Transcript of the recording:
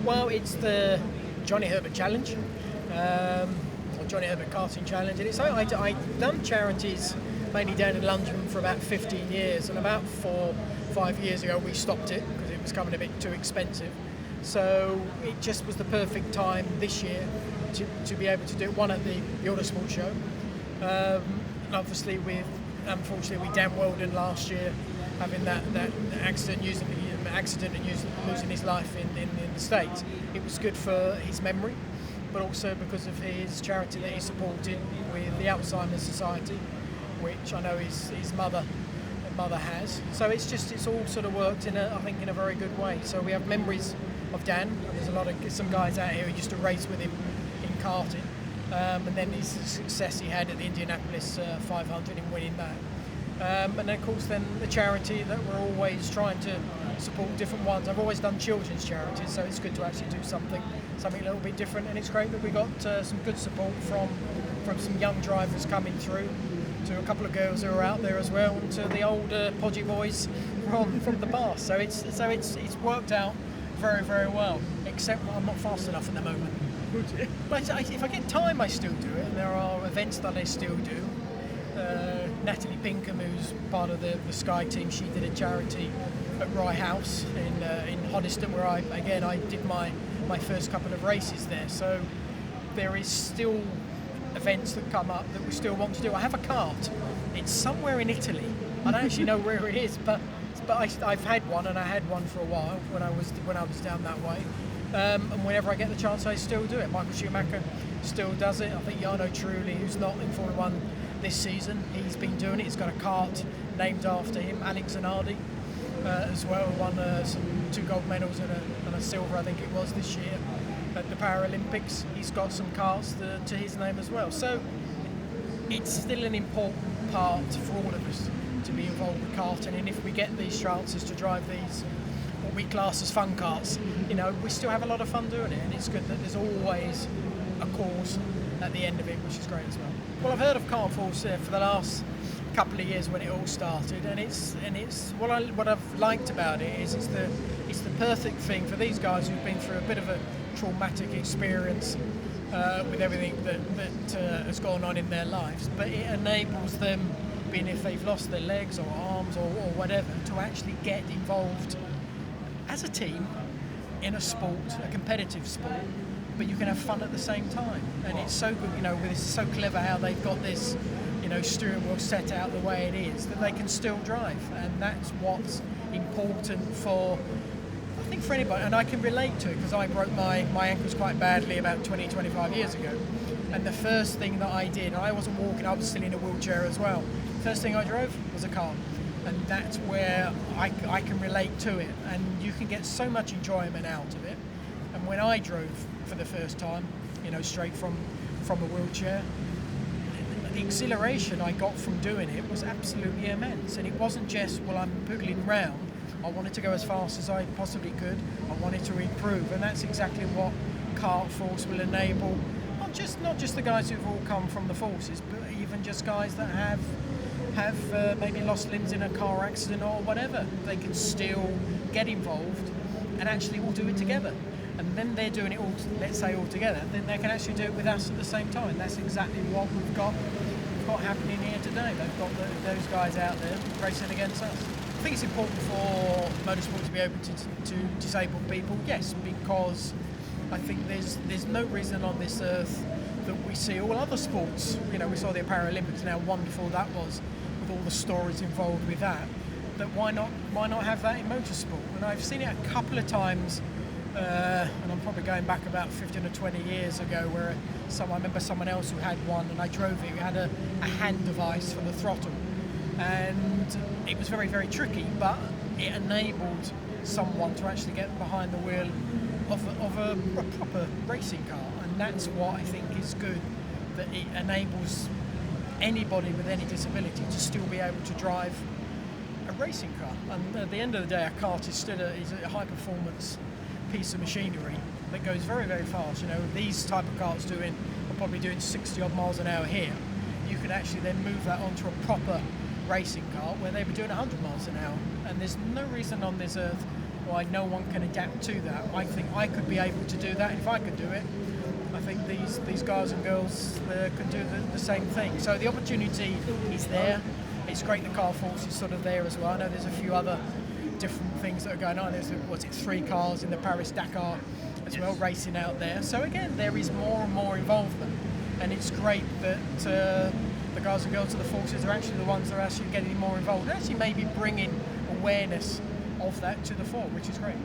Well, it's the Johnny Herbert Challenge, or Johnny Herbert Karting Challenge, and I've done charities mainly down in London for about 15 years, and about 4-5 years ago we stopped it because it was becoming a bit too expensive. So it just was the perfect time this year to be able to do one at the Autosport show. Obviously, unfortunately with Dan Weldon last year having that accident and losing his life in the States, it was good for his memory, but also because of his charity that he supported with the Alzheimer's Society, which I know his mother has. So it's all sort of worked in a very good way. So we have memories of Dan. There's some guys out here who used to race with him in karting, and then his success he had at the Indianapolis 500 in winning that. And then of course then the charity that we're always trying to support different ones. I've always done children's charities, so it's good to actually do something a little bit different, and it's great that we got some good support from some young drivers coming through, to a couple of girls who are out there as well, and to the older podgy boys from the past. So it's worked out very, very well, except I'm not fast enough at the moment. But if I get time I still do it, and there are events that I still do. Natalie Pinkham, who's part of the Sky team, she did a charity at Rye House in Hoddesdon, where I did my first couple of races there. So there is still events that come up that we still want to do. I have a kart. It's somewhere in Italy. I don't actually know where it is, but I've had one, and I had one for a while when I was down that way. And whenever I get the chance, I still do it. Michael Schumacher still does it. I think Jarno Trulli, who's not in Formula One this season, he's been doing it. He's got a kart named after him. Alex Zanardi as well won 2 gold medals and a silver, I think it was, this year at the Paralympics. He's got some karts to his name as well. So it's still an important part for all of us to be involved with karting, and if we get these chances to drive these what we class as fun karts, we still have a lot of fun doing it, and it's good that there's always a cause at the end of it, which is great as well. Well, I've heard of Kart Force for the last couple of years when it all started, and it's what I've liked about it is it's the perfect thing for these guys who've been through a bit of a traumatic experience with everything that has gone on in their lives, but it enables them, being if they've lost their legs or arms or whatever, to actually get involved as a team in a sport, a competitive sport, but you can have fun at the same time. And it's so good, it's so clever how they've got this, steering wheel set out the way it is, that they can still drive. And that's what's important for, I think, for anybody. And I can relate to it because I broke my ankles quite badly about 20-25 years ago. And the first thing that I did, I wasn't walking, I was still in a wheelchair as well. First thing I drove was a car. And that's where I can relate to it, and you can get so much enjoyment out of it. And when I drove for the first time, straight from a wheelchair, the exhilaration I got from doing it was absolutely immense. And it wasn't just, well, I'm poodling round. I wanted to go as fast as I possibly could. I wanted to improve, and that's exactly what Kart Force will enable. Not just the guys who've all come from the forces, but even just guys that have maybe lost limbs in a car accident or whatever. They can still get involved and actually all do it together. And then they're doing it all, let's say, all together, then they can actually do it with us at the same time. That's exactly what we've got happening here today. They've got those guys out there racing against us. I think it's important for motorsport to be open to disabled people, yes, because I think there's no reason on this earth that we see all other sports. We saw the Paralympics and how wonderful that was, with all the stories involved with that. That why not have that in motorsport? And I've seen it a couple of times, and I'm probably going back about 15 or 20 years ago, where I remember someone else who had one, and I drove it, who had a hand device for the throttle, and it was very, very tricky, but it enabled someone to actually get behind the wheel of a proper racing car. And that's what I think is good, that it enables anybody with any disability to still be able to drive a racing car. And at the end of the day, a kart is still a high performance piece of machinery that goes very, very fast. These type of karts are probably doing 60 odd miles an hour here. You can actually then move that onto a proper racing car where they were doing 100 miles an hour. And there's no reason on this earth why no one can adapt to that. I think I could be able to do that. If I could do it, I think these guys and girls can do the same thing. So the opportunity is there. It's great the Kart Force is sort of there as well. I know there's a few other different things that are going on. There's 3 cars in the Paris-Dakar as well, racing out there. So again, there is more and more involvement, and it's great that the guys and girls of the forces are actually the ones that are actually getting more involved, and actually maybe bringing awareness of that to the fore, which is great.